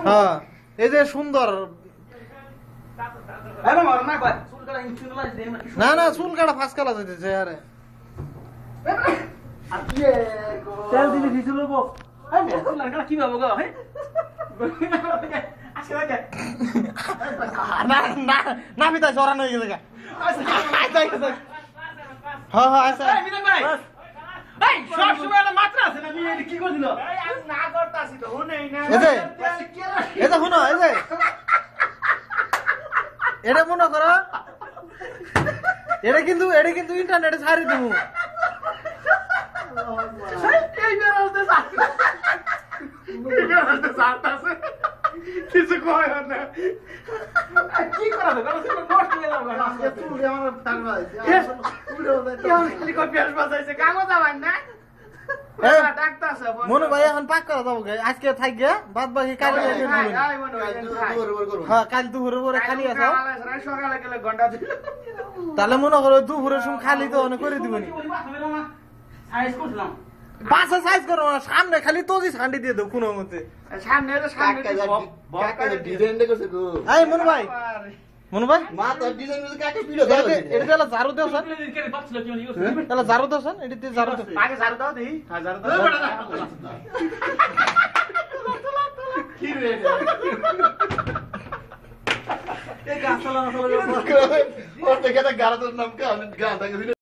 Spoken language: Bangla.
হ্যাঁ এই যে সুন্দর না না চুল কাটা ফাঁস কালা যেতেছে আরে তেল দিলে ভিজে লব কি ভাবো গো না পিতা জরান হয়ে গেছে হ্যাঁ হ্যাঁ আচ্ছা কি করছিল এটা শুনো এই যে এটা মনে করো এটা কিন্তু ইন্টারনেটে ছাড়ি দিব কিছু কয় না কি করা নষ্ট হয়ে যাবে মনে ভাই এখন পাক করা যাবো আজকে থাকবে বাদ বাকি কাল হ্যাঁ কাল দুপুরে পরে খালি আছে সকালে গেলে ঘন্টা তাহলে মনে করো দুপুরের সময় খালি তো অনেক করে দিবনি পাশে সাইজ করো না সামনে খালি তোজি ছান্ডি দিয়ে দাও কোনো মতে সামনে এই মনু ভাই মা তোর ডিজাইন মধ্যে কাকে পিলো দাও এটা তাহলে ঝাড়ু দাও স্যার তাহলে ঝাড়ু দাও স্যার এটিতে ঝাড়ু দাও আগে ঝাড়ু দাও দেই হ্যাঁ ঝাড়ু দাও কি রে এই গাছলা ওর থেকে গাড়ার নাম কা গান